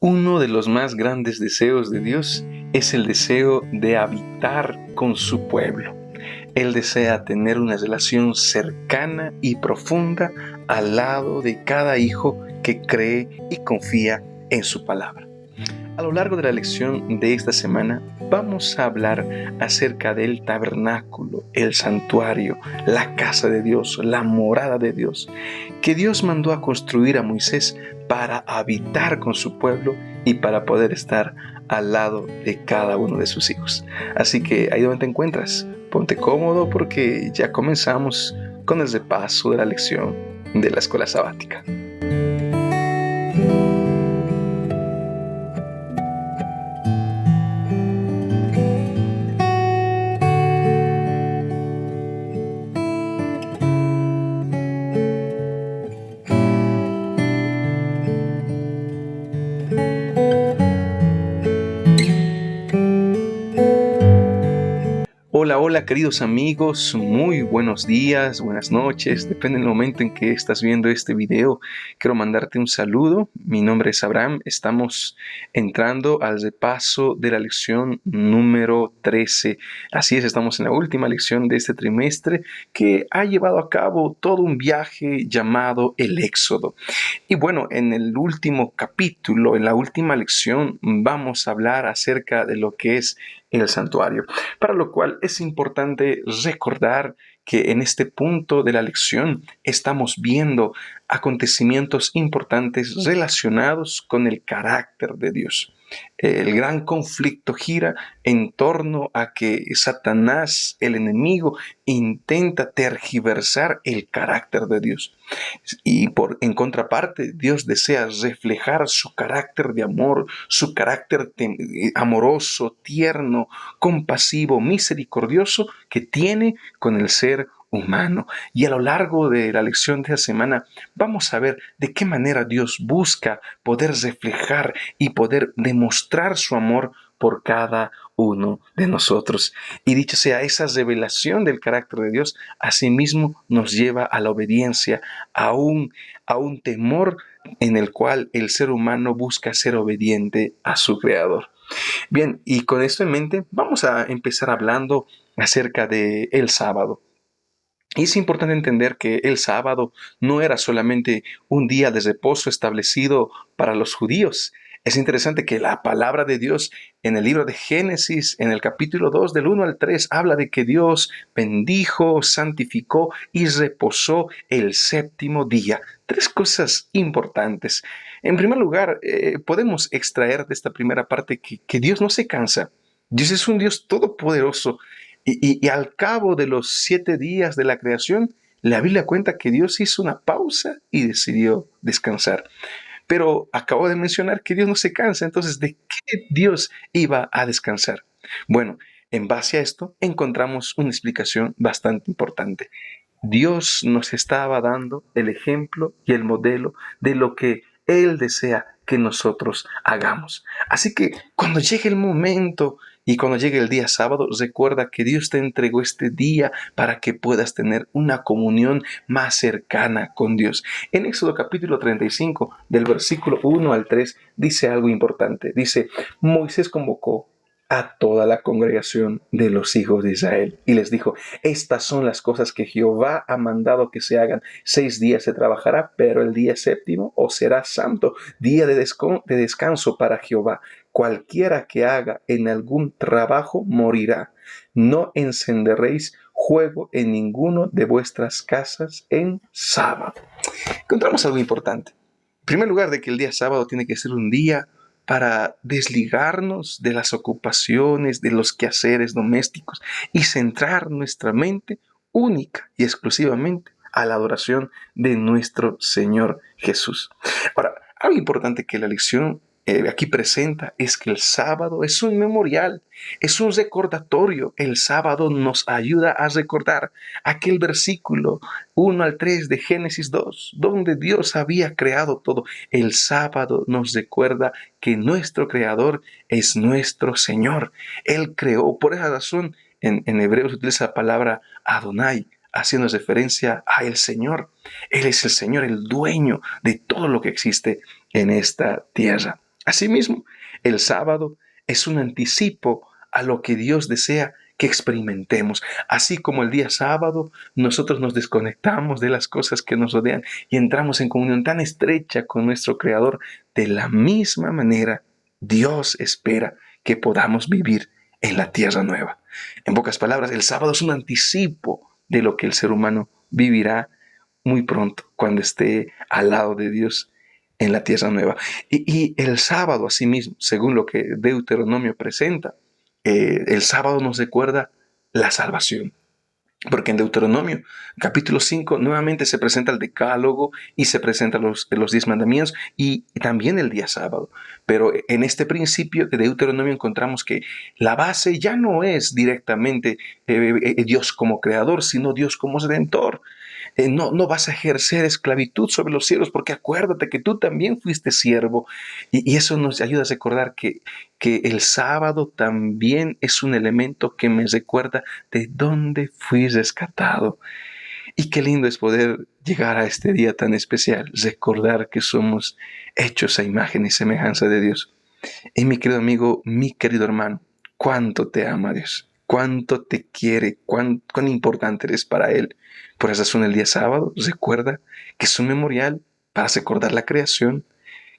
Uno de los más grandes deseos de Dios es el deseo de habitar con su pueblo. Él desea tener una relación cercana y profunda al lado de cada hijo que cree y confía en su palabra. A lo largo de la lección de esta semana vamos a hablar acerca del tabernáculo, el santuario, la casa de Dios, la morada de Dios, que Dios mandó a construir a Moisés para habitar con su pueblo y para poder estar al lado de cada uno de sus hijos. Así que ahí donde te encuentras, ponte cómodo porque ya comenzamos con el repaso de la lección de la escuela sabática. Hola queridos amigos, muy buenos días, buenas noches, depende del momento en que estás viendo este video. Quiero mandarte un saludo, mi nombre es Abraham, estamos entrando al repaso de la lección número 13. Así es, estamos en la última lección de este trimestre que ha llevado a cabo todo un viaje llamado el Éxodo. Y bueno, en el último capítulo, en la última lección, vamos a hablar acerca de lo que es el santuario, para lo cual es importante recordar que en este punto de la lección estamos viendo acontecimientos importantes relacionados con el carácter de Dios. El gran conflicto gira en torno a que Satanás, el enemigo, intenta tergiversar el carácter de Dios. Y en contraparte, Dios desea reflejar su carácter de amor, su carácter amoroso, tierno, compasivo, misericordioso que tiene con el ser humano. Y a lo largo de la lección de la semana vamos a ver de qué manera Dios busca poder reflejar y poder demostrar su amor por cada uno de nosotros. Y dicho sea, esa revelación del carácter de Dios, asimismo nos lleva a la obediencia, a un temor en el cual el ser humano busca ser obediente a su Creador. Bien, y con esto en mente, vamos a empezar hablando acerca del sábado. Y es importante entender que el sábado no era solamente un día de reposo establecido para los judíos. Es interesante que la palabra de Dios en el libro de Génesis, en el capítulo 2, del 1 al 3, habla de que Dios bendijo, santificó y reposó el séptimo día. Tres cosas importantes. En primer lugar, podemos extraer de esta primera parte que Dios no se cansa. Dios es un Dios todopoderoso. Y al cabo de los 7 días de la creación, la Biblia cuenta que Dios hizo una pausa y decidió descansar. Pero acabo de mencionar que Dios no se cansa, entonces, ¿de qué Dios iba a descansar? Bueno, en base a esto encontramos una explicación bastante importante. Dios nos estaba dando el ejemplo y el modelo de lo que Él desea que nosotros hagamos. Así que cuando llegue el momento y cuando llegue el día sábado, recuerda que Dios te entregó este día para que puedas tener una comunión más cercana con Dios. En Éxodo capítulo 35, del versículo 1 al 3, dice algo importante. Dice, Moisés convocó a toda la congregación de los hijos de Israel y les dijo, estas son las cosas que Jehová ha mandado que se hagan. 6 días se trabajará, pero el día séptimo os será santo, día de descanso para Jehová. Cualquiera que haga en algún trabajo morirá. No encenderéis fuego en ninguno de vuestras casas en sábado. Encontramos algo importante. En primer lugar, de que el día sábado tiene que ser un día para desligarnos de las ocupaciones, de los quehaceres domésticos y centrar nuestra mente única y exclusivamente a la adoración de nuestro Señor Jesús. Ahora, algo importante que la lección aquí presenta es que el sábado es un memorial, es un recordatorio. El sábado nos ayuda a recordar aquel versículo 1 al 3 de Génesis 2, donde Dios había creado todo. El sábado nos recuerda que nuestro Creador es nuestro Señor. Él creó, por esa razón, en hebreo se utiliza la palabra Adonai, haciendo referencia a el Señor. Él es el Señor, el dueño de todo lo que existe en esta tierra. Asimismo, el sábado es un anticipo a lo que Dios desea que experimentemos. Así como el día sábado nosotros nos desconectamos de las cosas que nos rodean y entramos en comunión tan estrecha con nuestro Creador, de la misma manera Dios espera que podamos vivir en la tierra nueva. En pocas palabras, el sábado es un anticipo de lo que el ser humano vivirá muy pronto cuando esté al lado de Dios en la tierra nueva. Y el sábado, asimismo, según lo que Deuteronomio presenta, el sábado nos recuerda la salvación. Porque en Deuteronomio, capítulo 5 nuevamente se presenta el decálogo y se presentan los 10 mandamientos y también el día sábado. Pero en este principio de Deuteronomio encontramos que la base ya no es directamente Dios como creador, sino Dios como redentor. No vas a ejercer esclavitud sobre los cielos, porque acuérdate que tú también fuiste siervo. Y eso nos ayuda a recordar que el sábado también es un elemento que me recuerda de dónde fui rescatado. Y qué lindo es poder llegar a este día tan especial, recordar que somos hechos a imagen y semejanza de Dios. Y mi querido amigo, mi querido hermano, cuánto te ama Dios, cuánto te quiere, cuán importante eres para Él. Por esa razón el día sábado recuerda que es un memorial para recordar la creación,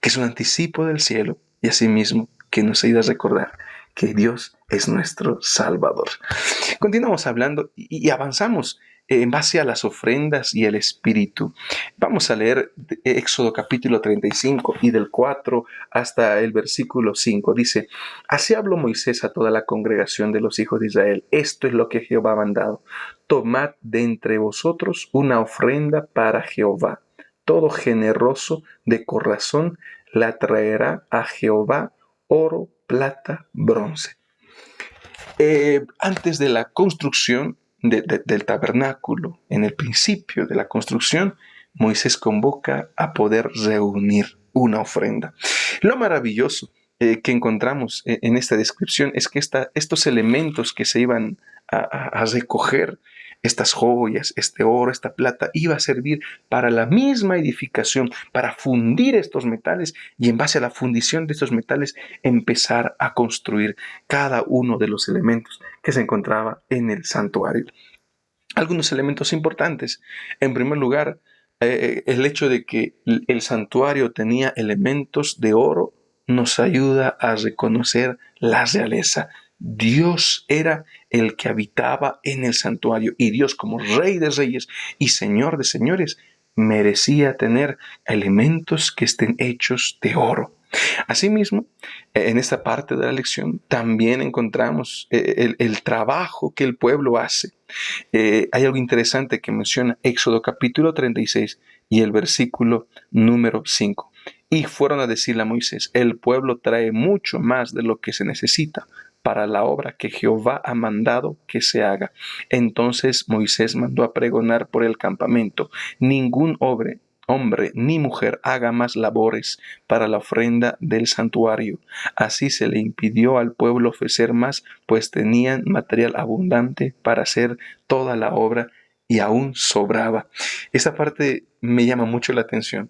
que es un anticipo del cielo y asimismo que nos ayuda a recordar que Dios es nuestro Salvador. Continuamos hablando y avanzamos en base a las ofrendas y el espíritu. Vamos a leer Éxodo capítulo 35 y del 4 hasta el versículo 5. Dice, así habló Moisés a toda la congregación de los hijos de Israel. Esto es lo que Jehová ha mandado. Tomad de entre vosotros una ofrenda para Jehová. Todo generoso de corazón la traerá a Jehová oro, plata, bronce. Antes de la construcción del tabernáculo, en el principio de la construcción, Moisés convoca a poder reunir una ofrenda. Lo maravilloso que encontramos en esta descripción es que estos elementos que se iban a recoger, estas joyas, este oro, esta plata, iba a servir para la misma edificación, para fundir estos metales y en base a la fundición de estos metales empezar a construir cada uno de los elementos que se encontraba en el santuario. Algunos elementos importantes. En primer lugar, el hecho de que el santuario tenía elementos de oro nos ayuda a reconocer la realeza. Dios era el que habitaba en el santuario y Dios como Rey de Reyes y Señor de Señores merecía tener elementos que estén hechos de oro. Asimismo, en esta parte de la lección también encontramos el trabajo que el pueblo hace. Hay algo interesante que menciona Éxodo capítulo 36 y el versículo número 5. Y fueron a decirle a Moisés, el pueblo trae mucho más de lo que se necesita para la obra que Jehová ha mandado que se haga. Entonces Moisés mandó a pregonar por el campamento, ningún hombre ni mujer haga más labores para la ofrenda del santuario. Así se le impidió al pueblo ofrecer más, pues tenían material abundante para hacer toda la obra y aún sobraba. Esta parte me llama mucho la atención.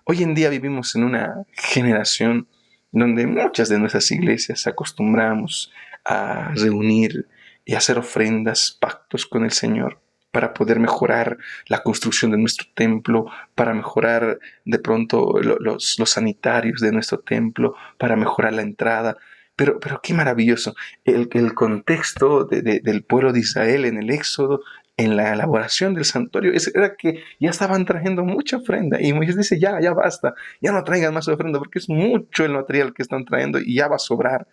Hoy en día vivimos en una generación donde muchas de nuestras iglesias acostumbramos a reunir y hacer ofrendas, pactos con el Señor para poder mejorar la construcción de nuestro templo, para mejorar de pronto los sanitarios de nuestro templo, para mejorar la entrada. Pero qué maravilloso. El contexto del pueblo de Israel en el Éxodo, en la elaboración del santuario, era que ya estaban trayendo mucha ofrenda. Y Moisés dice, ya basta, ya no traigan más ofrenda, porque es mucho el material que están trayendo y ya va a sobrar.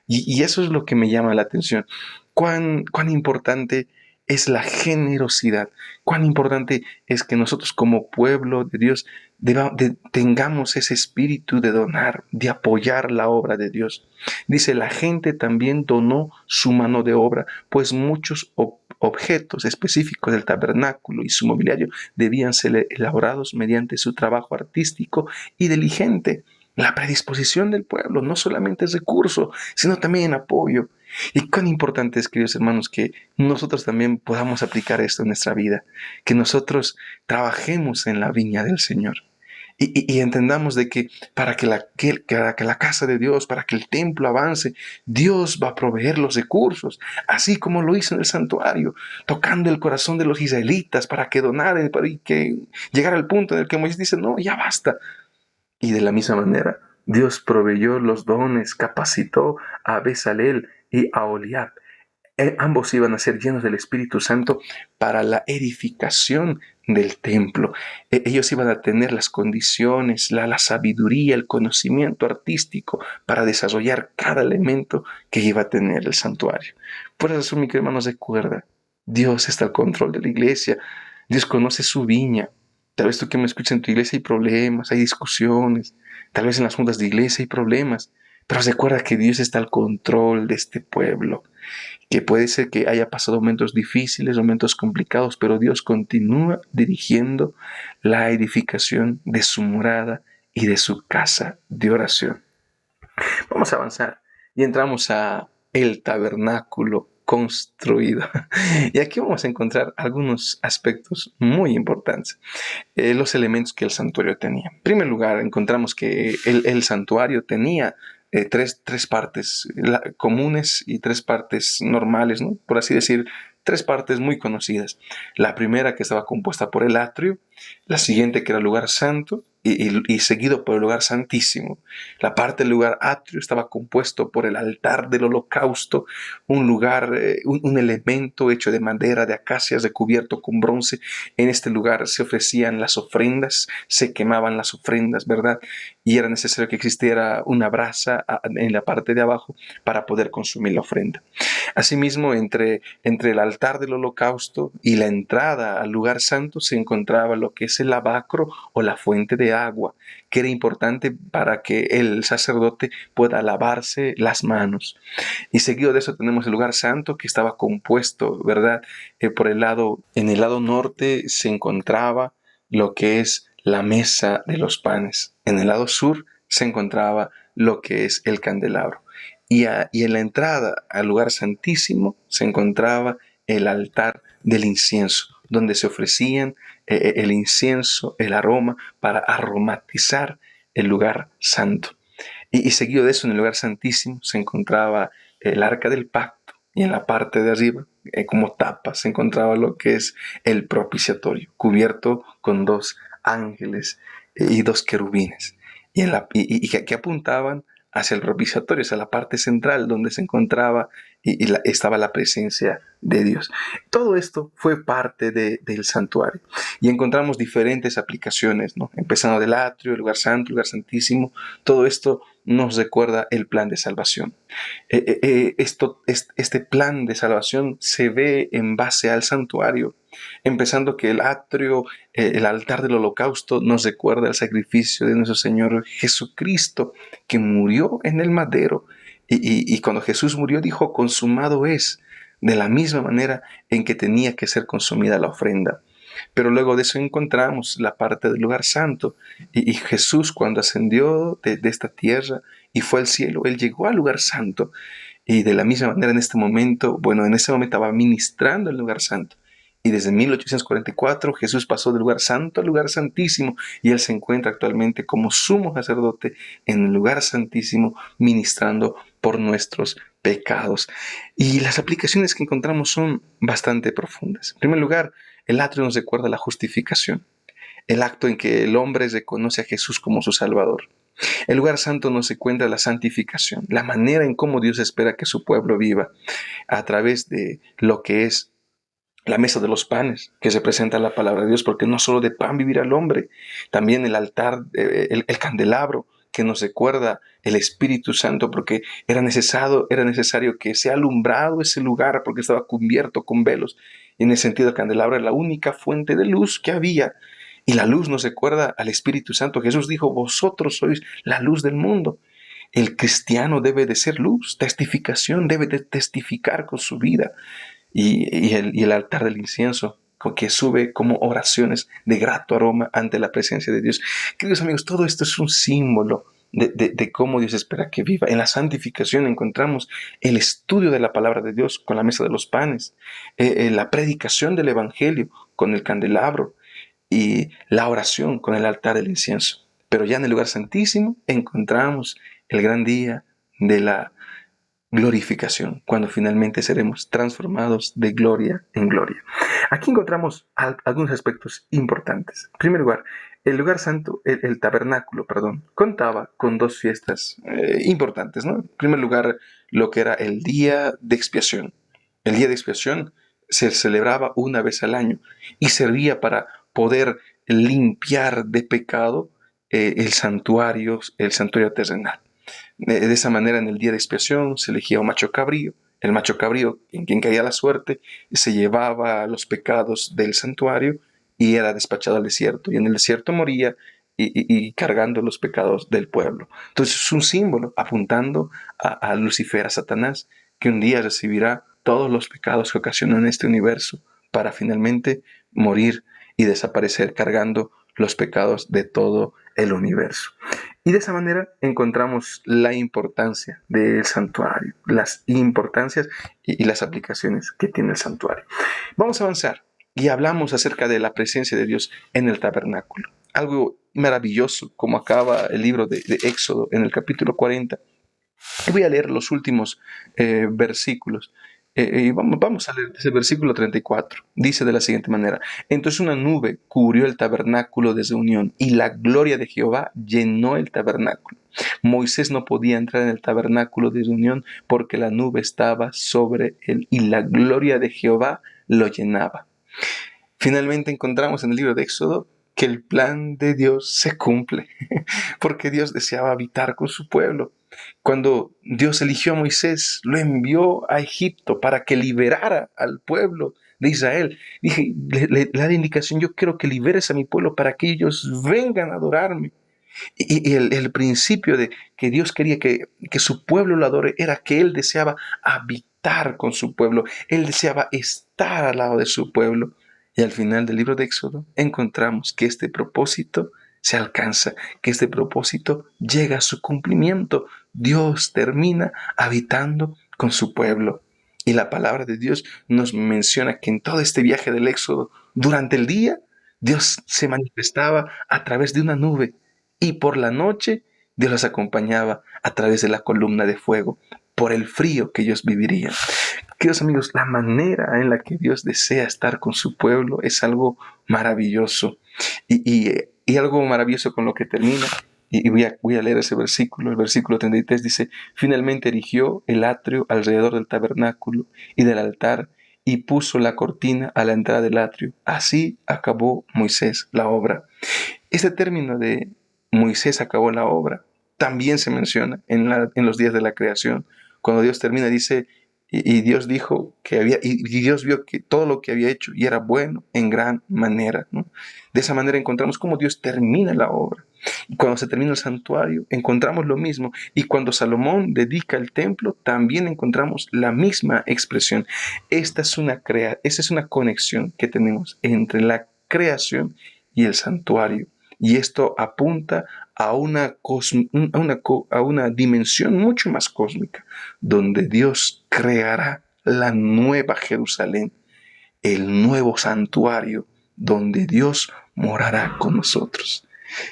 Y eso es lo que me llama la atención. Cuán importante es la generosidad, cuán importante es que nosotros como pueblo de Dios tengamos ese espíritu de donar, de apoyar la obra de Dios. Dice, la gente también donó su mano de obra, pues muchos objetos específicos del tabernáculo y su mobiliario debían ser elaborados mediante su trabajo artístico y diligente. La predisposición del pueblo no solamente es recurso, sino también apoyo. Y cuán importante es, queridos hermanos, que nosotros también podamos aplicar esto en nuestra vida, que nosotros trabajemos en la viña del Señor. Y entendamos de que para que la casa de Dios, para que el templo avance, Dios va a proveer los recursos, así como lo hizo en el santuario, tocando el corazón de los israelitas para que donaran, para que llegara al punto en el que Moisés dice, no, ya basta. Y de la misma manera, Dios proveyó los dones, capacitó a Bezalel y a Oliab. Ambos iban a ser llenos del Espíritu Santo para la edificación del templo. Ellos iban a tener las condiciones, la sabiduría, el conocimiento artístico para desarrollar cada elemento que iba a tener el santuario. Por eso, mi querido hermano, recuerda, Dios está al control de la iglesia. Dios conoce su viña. Tal vez tú que me escuchas en tu iglesia hay problemas, hay discusiones. Tal vez en las juntas de iglesia hay problemas. Pero recuerda que Dios está al control de este pueblo, que puede ser que haya pasado momentos difíciles, momentos complicados, pero Dios continúa dirigiendo la edificación de su morada y de su casa de oración. Vamos a avanzar y entramos a el tabernáculo construido. Y aquí vamos a encontrar algunos aspectos muy importantes, los elementos que el santuario tenía. En primer lugar, encontramos que el santuario tenía tres partes comunes y tres partes normales, ¿no? Por así decir, tres partes muy conocidas. La primera, que estaba compuesta por el atrio, la siguiente, que era el lugar santo, y seguido por el lugar santísimo. La parte del lugar atrio estaba compuesto por el altar del holocausto, un lugar, un elemento hecho de madera, de acacias, recubierto con bronce. En este lugar se ofrecían las ofrendas, se quemaban las ofrendas, ¿verdad? Y era necesario que existiera una brasa en la parte de abajo para poder consumir la ofrenda. Asimismo, entre el altar del holocausto y la entrada al lugar santo se encontraba lo que es el lavacro o la fuente de agua, que era importante para que el sacerdote pueda lavarse las manos. Y seguido de eso tenemos el lugar santo, que estaba compuesto, ¿verdad? En el lado norte se encontraba lo que es la mesa de los panes. En el lado sur se encontraba lo que es el candelabro. Y en la entrada al lugar santísimo se encontraba el altar del incienso, donde se ofrecían el incienso, el aroma, para aromatizar el lugar santo. Y seguido de eso, en el lugar santísimo se encontraba el arca del pacto, y en la parte de arriba, como tapa, se encontraba lo que es el propiciatorio, cubierto con dos ángeles y dos querubines, que apuntaban hacia el propiciatorio, hacia la parte central donde se encontraba estaba la presencia de Dios. Todo esto fue parte del santuario y encontramos diferentes aplicaciones, ¿no? Empezando del atrio, el lugar santo, el lugar santísimo. Todo esto nos recuerda el plan de salvación. Este plan de salvación se ve en base al santuario, empezando que el atrio, el altar del holocausto, nos recuerda el sacrificio de nuestro Señor Jesucristo, que murió en el madero. Y cuando Jesús murió dijo, consumado es, de la misma manera en que tenía que ser consumida la ofrenda. Pero luego de eso encontramos la parte del lugar santo. Y Jesús, cuando ascendió de esta tierra y fue al cielo, Él llegó al lugar santo. Y de la misma manera en en ese momento estaba ministrando el lugar santo. Y desde 1844 Jesús pasó del lugar santo al lugar santísimo, y Él se encuentra actualmente como sumo sacerdote en el lugar santísimo, ministrando por nuestros pecados. Y las aplicaciones que encontramos son bastante profundas. En primer lugar, el atrio nos recuerda la justificación, el acto en que el hombre reconoce a Jesús como su Salvador. El lugar santo nos encuentra la santificación, la manera en cómo Dios espera que su pueblo viva a través de lo que es la mesa de los panes, que representa la palabra de Dios, porque no solo de pan vivirá el hombre, también el altar, el candelabro, que nos recuerda el Espíritu Santo, porque era necesario que sea alumbrado ese lugar, porque estaba cubierto con velos. Y en ese sentido, el candelabro era la única fuente de luz que había. Y la luz nos recuerda al Espíritu Santo. Jesús dijo, vosotros sois la luz del mundo. El cristiano debe de ser luz, testificación, debe de testificar con su vida. Y el altar del incienso, que sube como oraciones de grato aroma ante la presencia de Dios. Queridos amigos, todo esto es un símbolo de cómo Dios espera que viva. En la santificación encontramos el estudio de la palabra de Dios con la mesa de los panes, la predicación del evangelio con el candelabro, y la oración con el altar del incienso. Pero ya en el lugar santísimo encontramos el gran día de la glorificación, cuando finalmente seremos transformados de gloria en gloria. Aquí encontramos algunos aspectos importantes. En primer lugar, el lugar santo, el tabernáculo, perdón, contaba con dos fiestas importantes, ¿no? En primer lugar, lo que era el día de expiación. El día de expiación se celebraba una vez al año y servía para poder limpiar de pecado el santuario terrenal. De esa manera, en el día de expiación se elegía un macho cabrío. El macho cabrío, en quien caía la suerte, se llevaba los pecados del santuario y era despachado al desierto. Y en el desierto moría y cargando los pecados del pueblo. Entonces es un símbolo apuntando a Lucifer, a Satanás, que un día recibirá todos los pecados que ocasionan este universo para finalmente morir y desaparecer cargando los pecados de todo el universo. Y de esa manera encontramos la importancia del santuario, las importancias y las aplicaciones que tiene el santuario. Vamos a avanzar y hablamos acerca de la presencia de Dios en el tabernáculo. Algo maravilloso, como acaba el libro de Éxodo en el capítulo 40. Y voy a leer los últimos versículos. Vamos a leer ese versículo 34. Dice de la siguiente manera: entonces una nube cubrió el tabernáculo de reunión y la gloria de Jehová llenó el tabernáculo. Moisés no podía entrar en el tabernáculo de reunión porque la nube estaba sobre él y la gloria de Jehová lo llenaba. Finalmente encontramos en el libro de Éxodo que el plan de Dios se cumple, porque Dios deseaba habitar con su pueblo. Cuando Dios eligió a Moisés, lo envió a Egipto para que liberara al pueblo de Israel. Le da la indicación: yo quiero que liberes a mi pueblo para que ellos vengan a adorarme. Y el principio de que Dios quería que su pueblo lo adore era que Él deseaba habitar con su pueblo. Él deseaba estar al lado de su pueblo. Y al final del libro de Éxodo encontramos que este propósito se alcanza, que este propósito llega a su cumplimiento. Dios termina habitando con su pueblo. Y la palabra de Dios nos menciona que en todo este viaje del Éxodo, durante el día, Dios se manifestaba a través de una nube y por la noche Dios los acompañaba a través de la columna de fuego por el frío que ellos vivirían. Queridos amigos, la manera en la que Dios desea estar con su pueblo es algo maravilloso. Y algo maravilloso con lo que termina. Y voy a leer ese versículo. El versículo 33 dice: finalmente erigió el atrio alrededor del tabernáculo y del altar y puso la cortina a la entrada del atrio. Así acabó Moisés la obra. Este término de Moisés acabó la obra también se menciona en los días de la creación. Cuando Dios termina, dice: y Dios dijo que y Dios vio que todo lo que había hecho y era bueno en gran manera, ¿no? De esa manera encontramos cómo Dios termina la obra. Y cuando se termina el santuario, encontramos lo mismo. Y cuando Salomón dedica el templo, también encontramos la misma expresión. Esta es una conexión que tenemos entre la creación y el santuario. Y esto apunta a una dimensión mucho más cósmica, donde Dios creará la nueva Jerusalén, el nuevo santuario, donde Dios morará con nosotros.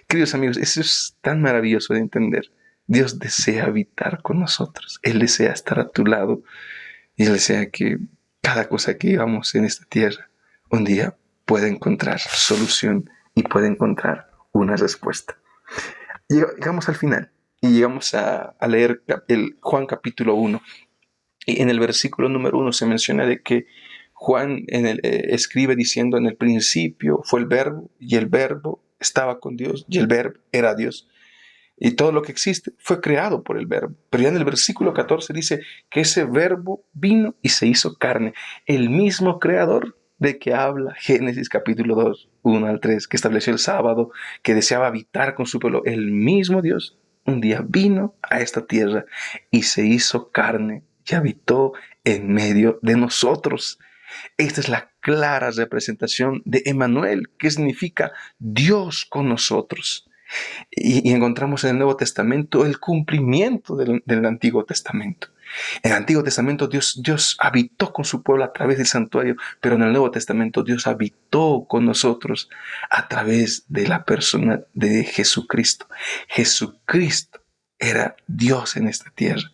Queridos amigos, eso es tan maravilloso de entender. Dios desea habitar con nosotros. Él desea estar a tu lado. Y Él desea que cada cosa que vivamos en esta tierra un día pueda encontrar solución y pueda encontrar una respuesta. Llegamos al final y llegamos a leer el Juan capítulo 1. Y en el versículo número 1 se menciona de que Juan escribe diciendo: en el principio fue el verbo y el verbo estaba con Dios y el verbo era Dios. Y todo lo que existe fue creado por el verbo. Pero ya en el versículo 14 dice que ese verbo vino y se hizo carne. El mismo creador de que habla Génesis capítulo 2, 1 al 3, que estableció el sábado, que deseaba habitar con su pueblo. El mismo Dios un día vino a esta tierra y se hizo carne y habitó en medio de nosotros. Esta es la clara representación de Emmanuel, que significa Dios con nosotros. Y encontramos en el Nuevo Testamento el cumplimiento del Antiguo Testamento. En el Antiguo Testamento Dios habitó con su pueblo a través del santuario, pero en el Nuevo Testamento Dios habitó con nosotros a través de la persona de Jesucristo. Jesucristo era Dios en esta tierra.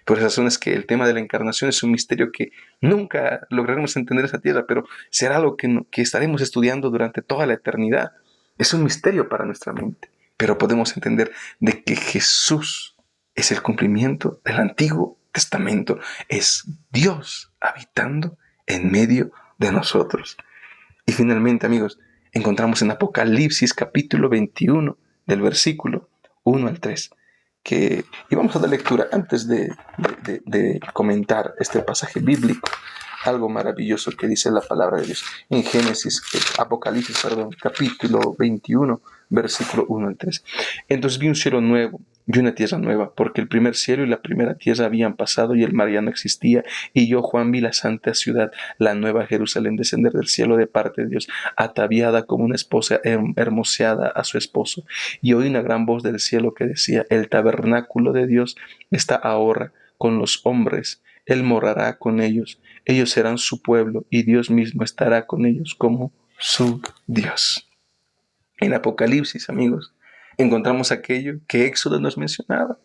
Por esas razones que el tema de la encarnación es un misterio que nunca lograremos entender esa tierra, pero será algo que estaremos estudiando durante toda la eternidad. Es un misterio para nuestra mente, pero podemos entender de que Jesús es el cumplimiento del Antiguo Testamento. Es Dios habitando en medio de nosotros. Y finalmente, amigos, encontramos en Apocalipsis capítulo 21, del versículo 1 al 3. Y vamos a dar lectura antes de comentar este pasaje bíblico. Algo maravilloso que dice la palabra de Dios en Apocalipsis, capítulo 21, versículo 1 al 3. Entonces vi un cielo nuevo y una tierra nueva, porque el primer cielo y la primera tierra habían pasado y el mar ya no existía. Y yo, Juan, vi la santa ciudad, la nueva Jerusalén, descender del cielo de parte de Dios, ataviada como una esposa hermoseada a su esposo. Y oí una gran voz del cielo que decía: el tabernáculo de Dios está ahora con los hombres. Él morará con ellos. Ellos serán su pueblo y Dios mismo estará con ellos como su Dios. En Apocalipsis, amigos, encontramos aquello que Éxodo nos mencionaba.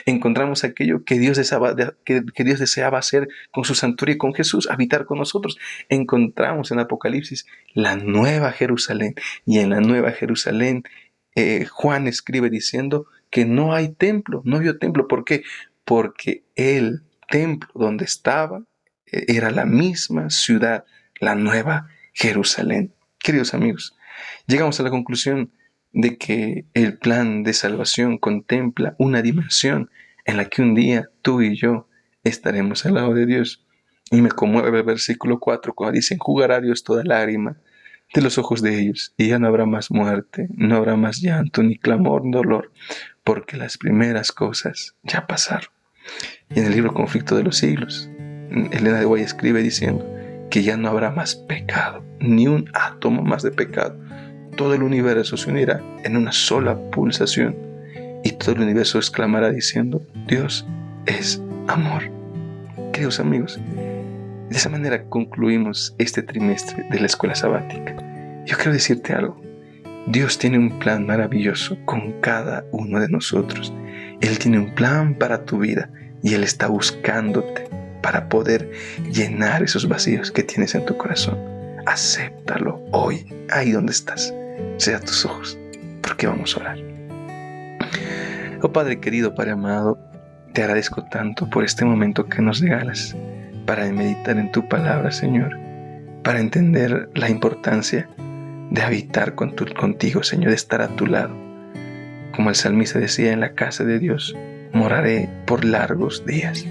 Encontramos aquello que Dios deseaba hacer con su santuario y con Jesús, habitar con nosotros. Encontramos en Apocalipsis la nueva Jerusalén. Y en la nueva Jerusalén, Juan escribe diciendo que no hay templo, no vio templo. ¿Por qué? Porque el templo donde estaba era la misma ciudad, la nueva Jerusalén. Queridos amigos, llegamos a la conclusión de que el plan de salvación contempla una dimensión en la que un día tú y yo estaremos al lado de Dios. Y me conmueve el versículo 4 cuando dice: enjugará Dios toda lágrima de los ojos de ellos, y ya no habrá más muerte, no habrá más llanto, ni clamor, ni dolor, porque las primeras cosas ya pasaron. Y en el libro Conflicto de los Siglos, Elena de White escribe diciendo que ya no habrá más pecado, ni un átomo más de pecado. Todo el universo se unirá en una sola pulsación y todo el universo exclamará diciendo: Dios es amor. Queridos amigos, de esa manera concluimos este trimestre de la escuela sabática. Yo quiero decirte algo. Dios tiene un plan maravilloso con cada uno de nosotros. Él tiene un plan para tu vida y Él está buscándote para poder llenar esos vacíos que tienes en tu corazón. Acéptalo hoy, ahí donde estás. Cierra tus ojos, porque vamos a orar. Oh Padre querido, Padre amado, te agradezco tanto por este momento que nos regalas para meditar en tu palabra, Señor, para entender la importancia de habitar contigo, Señor, de estar a tu lado. Como el salmista decía: en la casa de Dios moraré por largos días.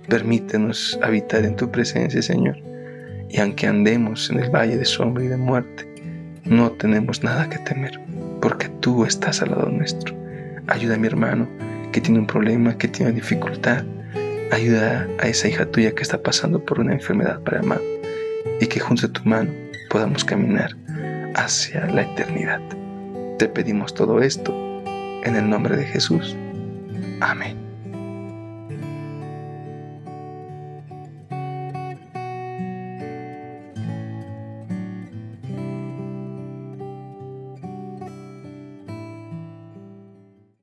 Permítenos habitar en tu presencia, Señor, y aunque andemos en el valle de sombra y de muerte, no tenemos nada que temer, porque tú estás al lado nuestro. Ayuda a mi hermano que tiene un problema, que tiene dificultad. Ayuda a esa hija tuya que está pasando por una enfermedad, Padre amado, y que junto a tu mano podamos caminar hacia la eternidad. Te pedimos todo esto en el nombre de Jesús. Amén.